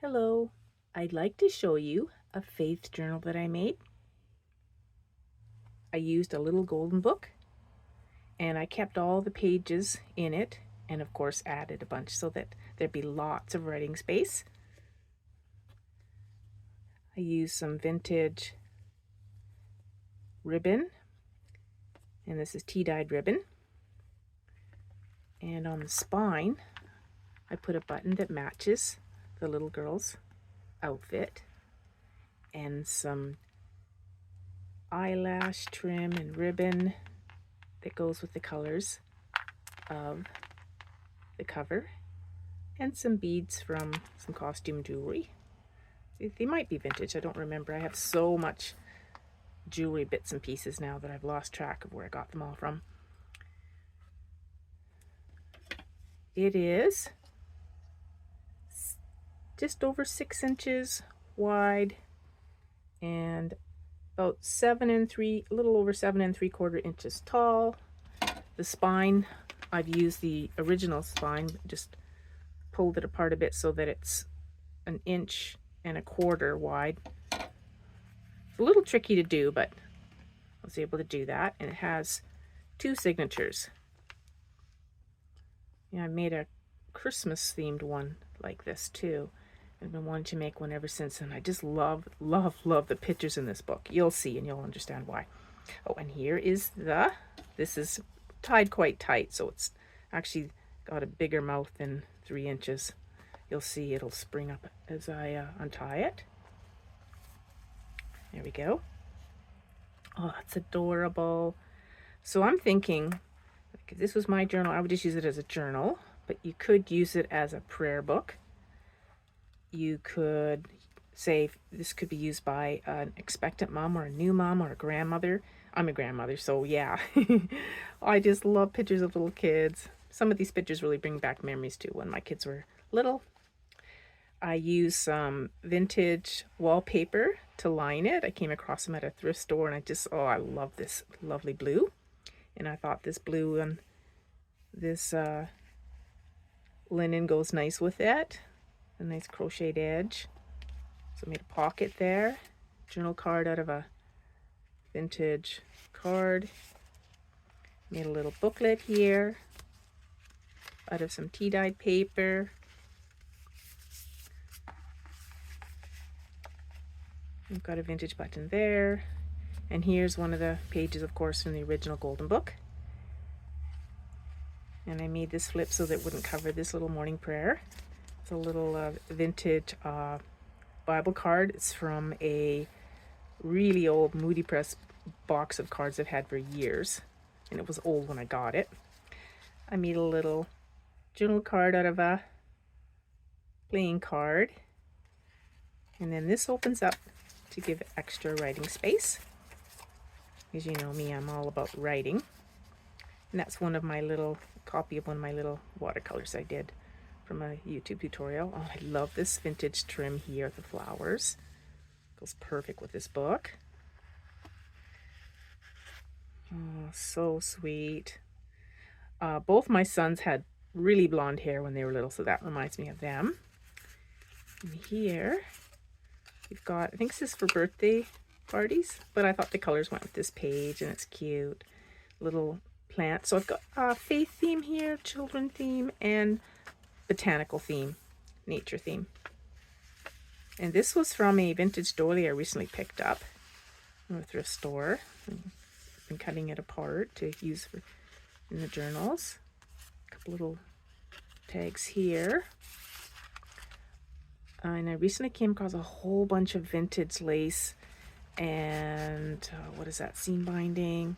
Hello, I'd like to show you a faith journal that I made. I used a little golden book and I kept all the pages in it and of course added a bunch so that there'd be lots of writing space. I used some vintage ribbon, and this is tea-dyed ribbon. And on the spine, I put a button that matches the little girl's outfit and some eyelash trim and ribbon that goes with the colors of the cover, and some beads from some costume jewelry. They might be vintage, I don't remember. I have so much jewelry bits and pieces now that I've lost track of where I got them all from. It is just over 6 inches wide and about a little over 7 3/4 inches tall. The spine, I've used the original spine, just pulled it apart a bit so that it's 1.25 inches wide. It's a little tricky to do, but I was able to do that. And it has 2 signatures. Yeah, I made a Christmas themed one like this too. I've been wanting to make one ever since, and I just love the pictures in this book. You'll see and you'll understand why. Oh, and here is this is tied quite tight, so it's actually got a bigger mouth than 3 inches. You'll see it'll spring up as I untie it. There we go. Oh, that's adorable. So I'm thinking, if this was my journal, I would just use it as a journal, but you could use it as a prayer book. You could say this could be used by an expectant mom or a new mom or a grandmother. I'm a grandmother, so yeah. I just love pictures of little kids. Some of these pictures really bring back memories too when my kids were little. I use some vintage wallpaper to line it. I came across them at a thrift store, and I love this lovely blue. And I thought this blue and this linen goes nice with it. A nice crocheted edge. So I made a pocket there. Journal card out of a vintage card. Made a little booklet here out of some tea-dyed paper. I've got a vintage button there. And here's one of the pages, of course, from the original golden book. And I made this flip so that it wouldn't cover this little morning prayer. It's a little vintage Bible card. It's from a really old Moody Press box of cards I've had for years. And it was old when I got it. I made a little journal card out of a playing card. And then this opens up to give extra writing space. As you know me, I'm all about writing. And that's copy of one of my little watercolors I did from a YouTube tutorial. Oh, I love this vintage trim here, the flowers. Goes perfect with this book. Oh, so sweet. Both my sons had really blonde hair when they were little, so that reminds me of them. And here we've got, I think this is for birthday parties, but I thought the colors went with this page, and it's cute. Little plants. So I've got a faith theme here, children theme, and botanical theme, nature theme. And this was from a vintage doily I recently picked up from a thrift store. I've been cutting it apart to use in the journals. A couple little tags here. And I recently came across a whole bunch of vintage lace and what is that, seam binding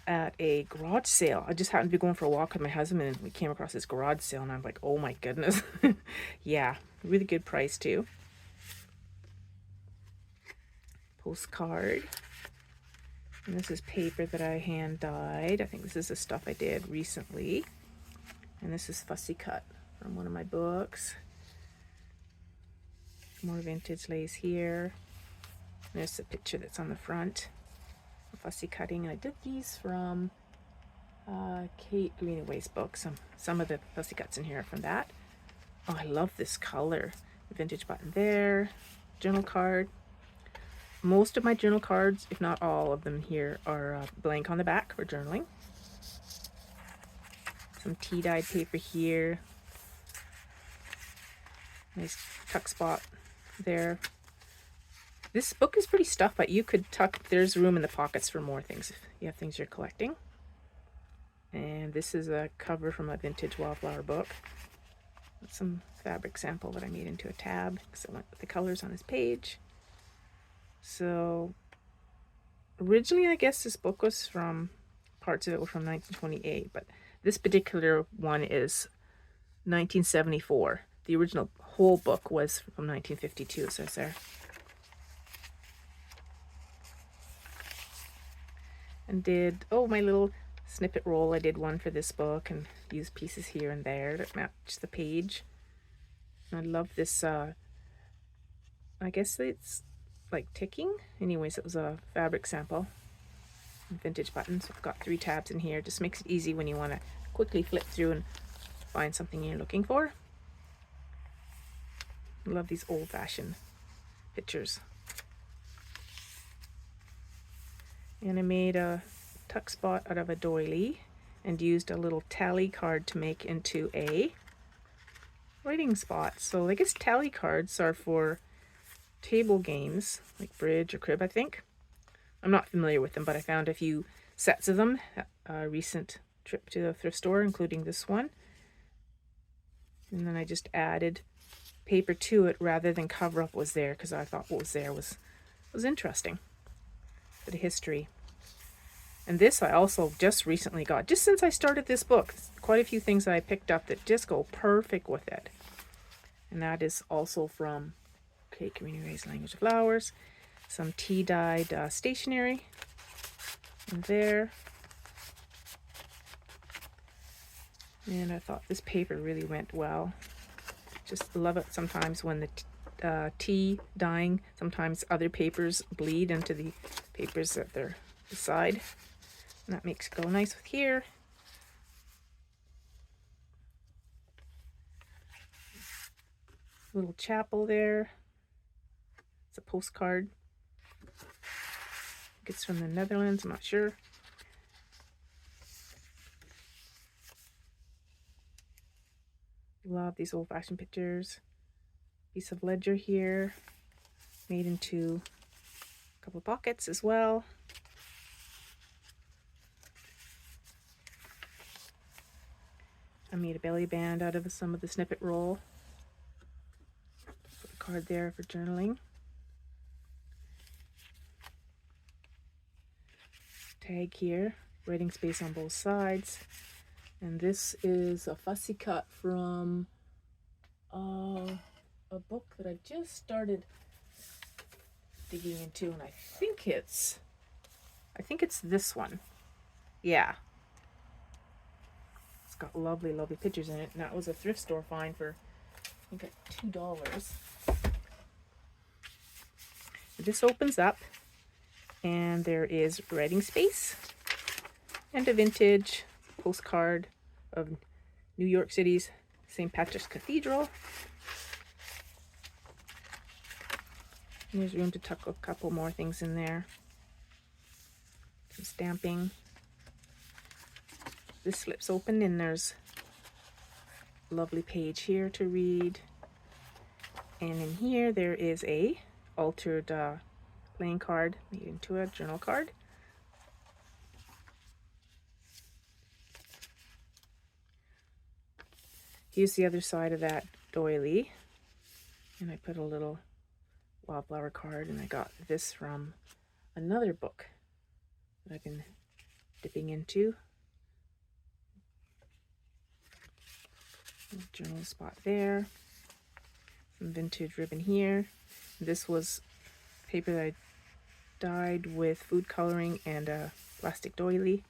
at a garage sale. I just happened to be going for a walk with my husband, and we came across this garage sale, and I'm like, oh my goodness. Yeah, really good price too. Postcard. And this is paper that I hand dyed. I think this is the stuff I did recently. And this is fussy cut from one of my books. More vintage lace here. There's the picture that's on the front. Fussy cutting. I did these from Kate Greenaway's book. Some of the fussy cuts in here are from that. Oh, I love this color. vintage button there, journal card. Most of my journal cards, if not all of them here, are blank on the back for journaling. Some tea-dyed paper here. Nice tuck spot there. This book is pretty stuffed, but you could tuck, there's room in the pockets for more things if you have things you're collecting. And this is a cover from a vintage wildflower book. That's some fabric sample that I made into a tab because I went with the colors on this page. So originally, I guess this book was from, parts of it were from 1928, but this particular one is 1974. The original whole book was from 1952, it says there. And did, oh, my little snippet roll, I did one for this book and used pieces here and there that match the page. And I love this, I guess it's like ticking. Anyways, it was a fabric sample. Vintage buttons. I've got 3 tabs in here. Just makes it easy when you want to quickly flip through and find something you're looking for. I love these old-fashioned pictures. And I made a tuck spot out of a doily and used a little tally card to make into a writing spot. So I guess tally cards are for table games like bridge or crib, I think. I'm not familiar with them, but I found a few sets of them at a recent trip to the thrift store, including this one. And then I just added paper to it rather than cover up what was there, because I thought what was there was interesting. Bit of history. And this I also just recently got, just since I started this book. Quite a few things I picked up that just go perfect with it. And that is also from Community Language of Flowers. Some tea-dyed stationery in there. And I thought this paper really went well. Just love it sometimes when the tea dyeing, sometimes other papers bleed into the papers that they're beside. And that makes it go nice with here. Little chapel there. It's a postcard. I think it's from the Netherlands, I'm not sure. Love these old-fashioned pictures. Piece of ledger here, made into a couple of pockets as well. I made a belly band out of some of the snippet roll. Put a card there for journaling. Tag here, writing space on both sides. And this is a fussy cut from a book that I just started digging into, and I think it's this one. Yeah. It's got lovely, lovely pictures in it, and that was a thrift store find for, I think, at $2. This opens up, and there is writing space and a vintage postcard of New York City's St. Patrick's Cathedral. And there's room to tuck a couple more things in there. Some stamping. This slips open and there's a lovely page here to read. And in here there is a altered playing card made into a journal card. Here's the other side of that doily, and I put a little wildflower card, and I got this from another book that I've been dipping into. Journal spot there, some vintage ribbon here. This was paper that I dyed with food coloring and a plastic doily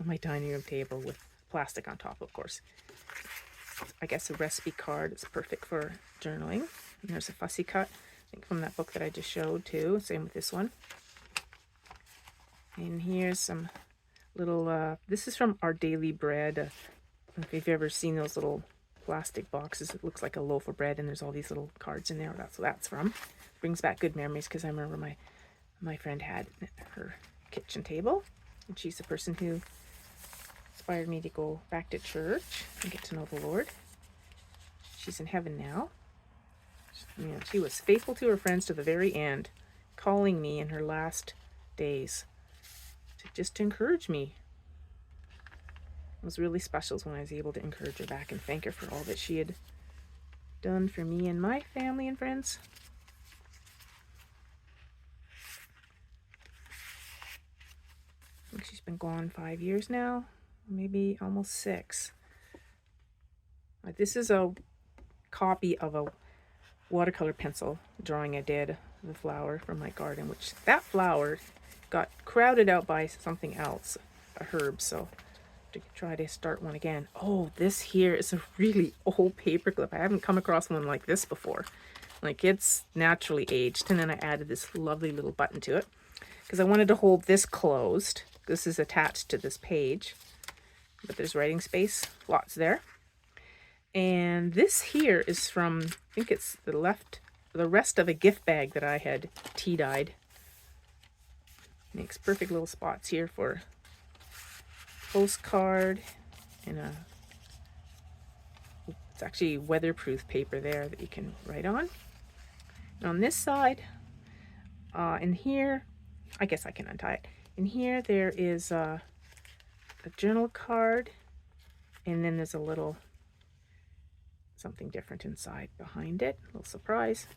on my dining room table with plastic on top, of course. I guess a recipe card is perfect for journaling. And there's a fussy cut, I think from that book that I just showed too. Same with this one. And here's some little, this is from Our Daily Bread. If you've ever seen those little plastic boxes. It looks like a loaf of bread, and there's all these little cards in there. That's what that's from. Brings back good memories because I remember my friend had her kitchen table, and she's the person who inspired me to go back to church and get to know the Lord. She's in heaven now. You know, she was faithful to her friends to the very end, calling me in her last days to encourage me. It was really special when I was able to encourage her back and thank her for all that she had done for me and my family and friends. I think she's been gone 5 years now, maybe almost 6. This is a copy of a watercolor pencil drawing I did of the flower from my garden, which that flower got crowded out by something else, a herb, so to try to start one again. Oh, this here is a really old paper clip. I haven't come across one like this before. Like, it's naturally aged, and then I added this lovely little button to it because I wanted to hold this closed. This is attached to this page, but there's writing space, lots there. And this here is from, I think it's the rest of a gift bag that I had tea dyed. Makes perfect little spots here for postcard and it's actually weatherproof paper there that you can write on. And on this side, in here, I guess I can untie it. In here there is a journal card, and then there's a little something different inside behind it. A little surprise.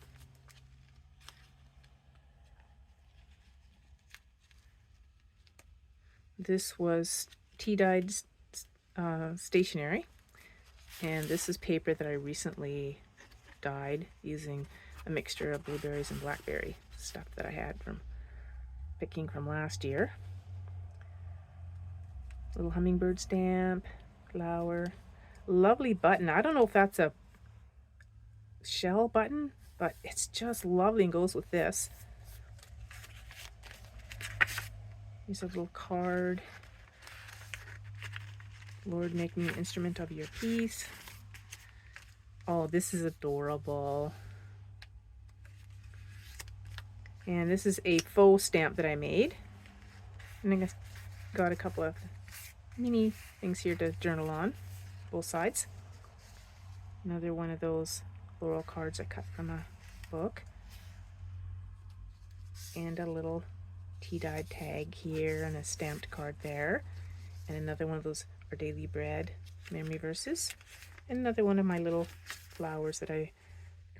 This was tea-dyed stationery, and this is paper that I recently dyed using a mixture of blueberries and blackberry stuff that I had from picking from last year. Little hummingbird stamp, flower, lovely button. I don't know if that's a shell button, but it's just lovely and goes with this. Here's a little card. Lord, make me an instrument of your peace. Oh, this is adorable. And this is a faux stamp that I made. And I got a couple of mini things here to journal on, both sides. Another one of those floral cards I cut from a book. And a little tea-dyed tag here and a stamped card there. And another one of those Our Daily Bread memory verses. And another one of my little flowers that a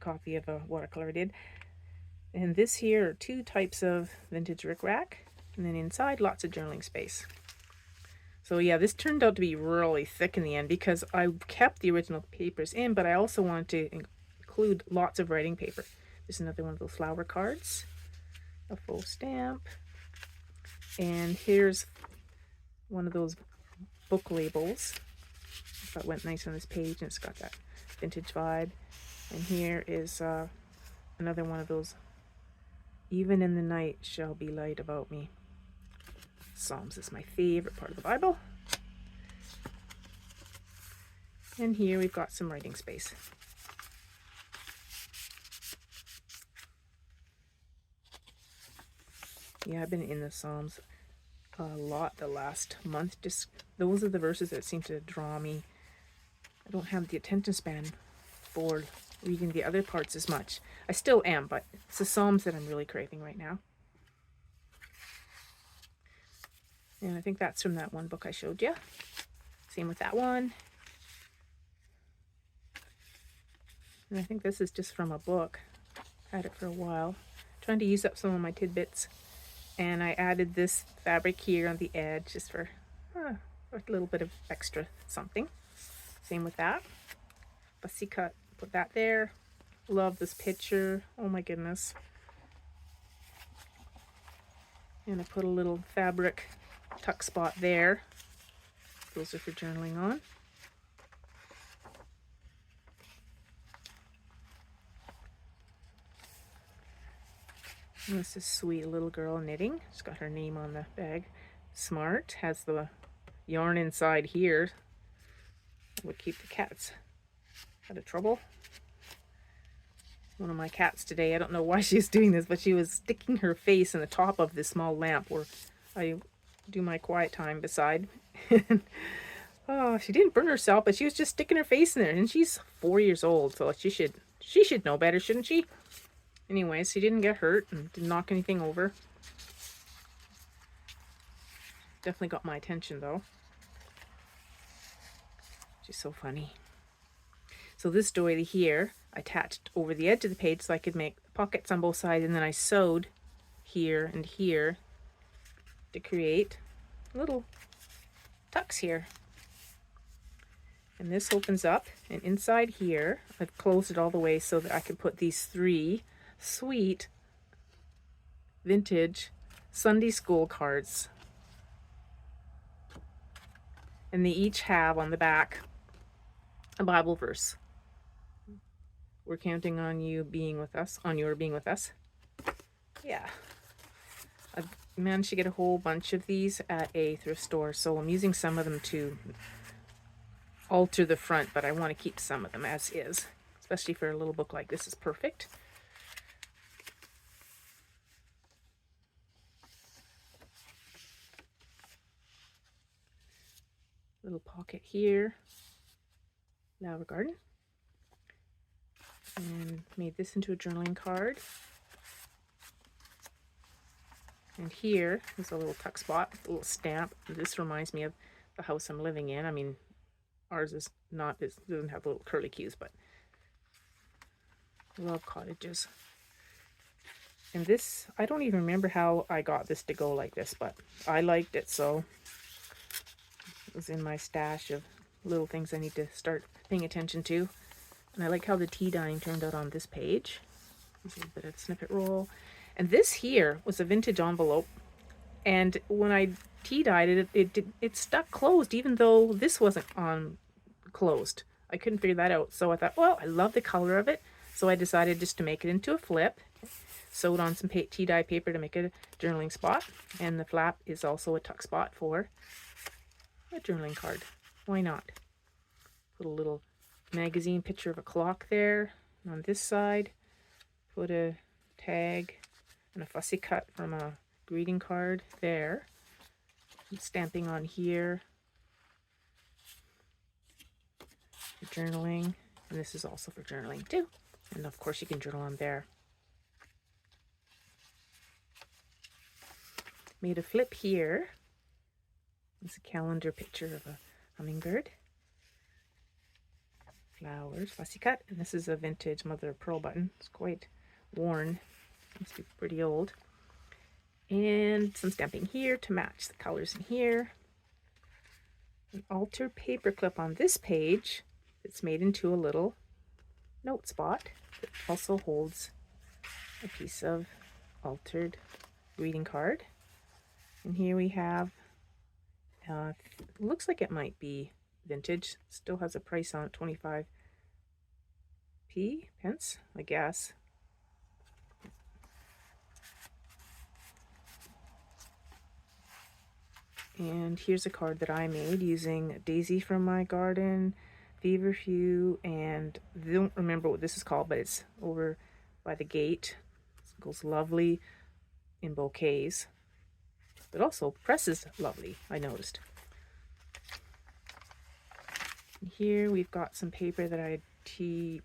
copy of a watercolor I did. And this here are 2 types of vintage rickrack. And then inside, lots of journaling space. So yeah, this turned out to be really thick in the end because I kept the original papers in, but I also wanted to include lots of writing paper. There's another one of those flower cards, a faux stamp, and here's one of those book labels. That went nice on this page, and it's got that vintage vibe. And here is another one of those, even in the night shall be light about me. Psalms is my favorite part of the Bible. And here we've got some writing space. Yeah, I've been in the Psalms a lot the last month. Just those are the verses that seem to draw me. I don't have the attention span for reading the other parts as much. I still am, but it's the Psalms that I'm really craving right now. And I think that's from that one book I showed you. Same with that one. And I think this is just from a book. Had it for a while. Trying to use up some of my tidbits. And I added this fabric here on the edge just for a little bit of extra something. Same with that. Fussy cut, put that there. Love this picture. Oh my goodness. And I put a little fabric tuck spot there. Those are for journaling on. And this is sweet little girl knitting. She's got her name on the bag. Smart. Has the yarn inside here. Would keep the cats out of trouble. One of my cats today, I don't know why she was doing this, but she was sticking her face in the top of this small lamp where I do my quiet time beside. Oh, she didn't burn herself, but she was just sticking her face in there, and she's 4 years old, so she should know better, shouldn't she? Anyways, she didn't get hurt and didn't knock anything over. Definitely got my attention though. She's so funny. So this doily here, I attached over the edge of the page so I could make pockets on both sides, and then I sewed here and here to create little tucks here. And this opens up, and inside here, I've closed it all the way so that I can put these 3 sweet vintage Sunday school cards. And they each have on the back a Bible verse. We're counting on you being with us, on your being with us. Yeah. I've managed to get a whole bunch of these at a thrift store, so I'm using some of them to alter the front, but I want to keep some of them as is, especially for a little book like this is perfect. Little pocket here, Flower Garden, and made this into a journaling card. And here is a little tuck spot, a little stamp. This reminds me of the house I'm living in. I mean, ours is not, it doesn't have little curly cues, but I love cottages. And this, I don't even remember how I got this to go like this, but I liked it, so it was in my stash of little things I need to start paying attention to. And I like how the tea dyeing turned out on this page. There's a bit of snippet roll. And this here was a vintage envelope, and when I tea dyed it, it stuck closed even though this wasn't on closed. I couldn't figure that out, so I thought, well, I love the color of it, so I decided just to make it into a flip. Sewed on some tea dye paper to make it a journaling spot, and the flap is also a tuck spot for a journaling card. Why not? Put a little magazine picture of a clock there. And on this side, put a tag and a fussy cut from a greeting card there. I'm stamping on here for journaling, and this is also for journaling too. And of course you can journal on there. Made a flip here. It's a calendar picture of a hummingbird. Flowers, fussy cut, and this is a vintage mother of pearl button. It's quite worn. Must be pretty old. And some stamping here to match the colors in here. An altered paper clip on this page that's made into a little note spot that also holds a piece of altered greeting card. And here we have, looks like it might be vintage. Still has a price on it, 25p, pence, I guess. And here's a card that I made using Daisy from my garden, Feverfew, and I don't remember what this is called, but it's over by the gate. It goes lovely in bouquets, but also presses lovely, I noticed. And here we've got some paper that I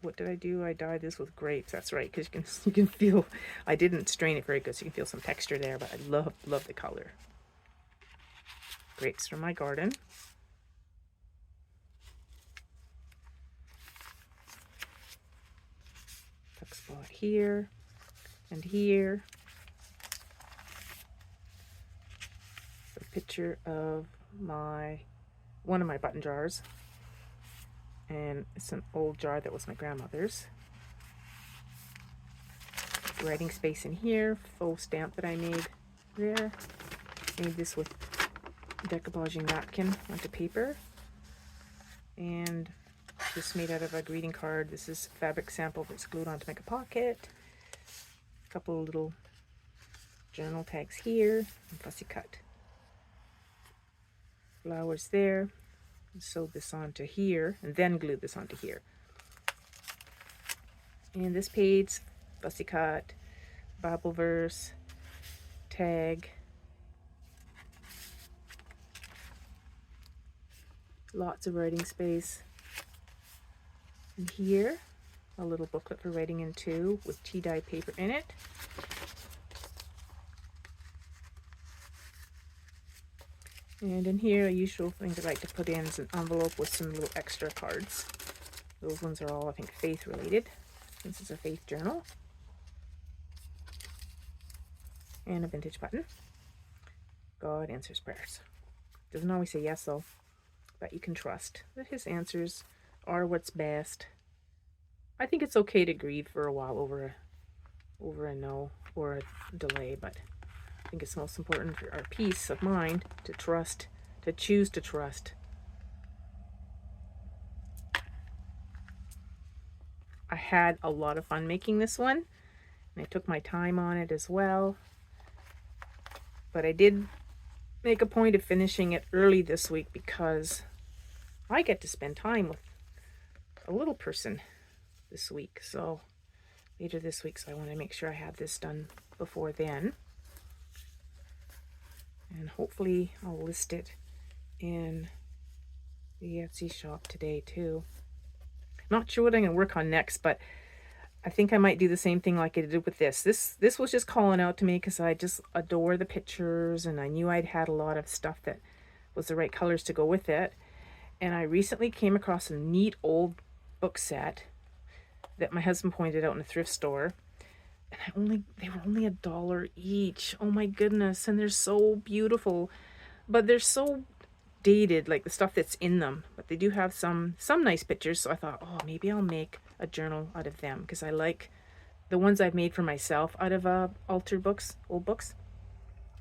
what did I do? I dyed this with grapes. That's right, because you can feel, I didn't strain it very good, so you can feel some texture there, but I love the color. Grapes from my garden. Tuck spot here and here. A picture of one of my button jars, and it's an old jar that was my grandmother's. Writing space in here, faux stamp that I made there. Made this with decoupaging napkin onto paper, and just made out of a greeting card. This is fabric sample that's glued on to make a pocket. A couple of little journal tags here, and fussy cut. Flowers there. Sewed this onto here, and then glued this onto here. And this page, fussy cut, Bible verse, tag, lots of writing space. And here, a little booklet for writing in too, with tea dye paper in it. And in here, a usual thing I like to put in is an envelope with some little extra cards. Those ones are all, I think, faith related. This is a faith journal. And a vintage button. God answers prayers. Doesn't always say yes though, but you can trust that his answers are what's best. I think it's okay to grieve for a while over a no or a delay, but I think it's most important for our peace of mind to trust, to choose to trust. I had a lot of fun making this one, and I took my time on it as well. But I did make a point of finishing it early this week because I get to spend time with a little person this week. So later this week, so I want to make sure I have this done before then. And hopefully I'll list it in the Etsy shop today too. Not sure what I'm going to work on next, but I think I might do the same thing like I did with this. This was just calling out to me because I just adore the pictures, and I knew I'd had a lot of stuff that was the right colors to go with it. And I recently came across a neat old book set that my husband pointed out in a thrift store. And they were only $1 each. Oh my goodness. And they're so beautiful, but they're so dated, like the stuff that's in them. But they do have some nice pictures. So I thought, oh, maybe I'll make a journal out of them, because I like the ones I've made for myself out of altered books, old books.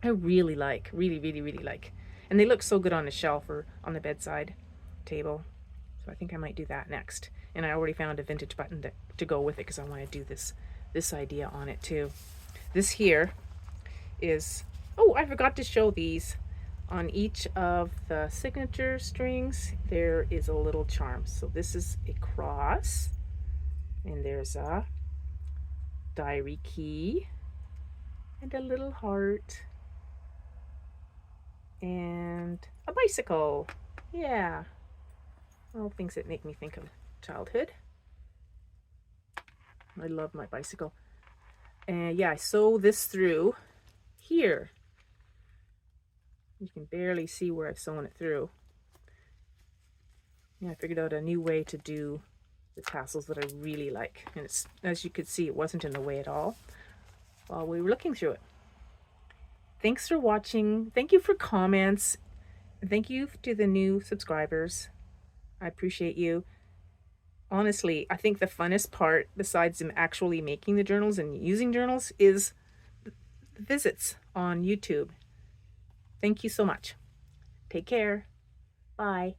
I really like, really like. And they look so good on the shelf or on the bedside table. So I think I might do that next. And I already found a vintage button to go with it, because I want to do this idea on it too. This here is, oh, I forgot to show these. On each of the signature strings, there is a little charm. So this is a cross, and there's a diary key, and a little heart, and a bicycle. Yeah. All things that make me think of childhood. I love my bicycle. And yeah, I sew this through here. You can barely see where I've sewn it through. Yeah, I figured out a new way to do the tassels that I really like. And it's, as you could see, it wasn't in the way at all while we were looking through it. Thanks for watching. Thank you for comments. Thank you to the new subscribers. I appreciate you. Honestly, I think the funnest part, besides them actually making the journals and using journals, is the visits on YouTube. Thank you so much. Take care. Bye.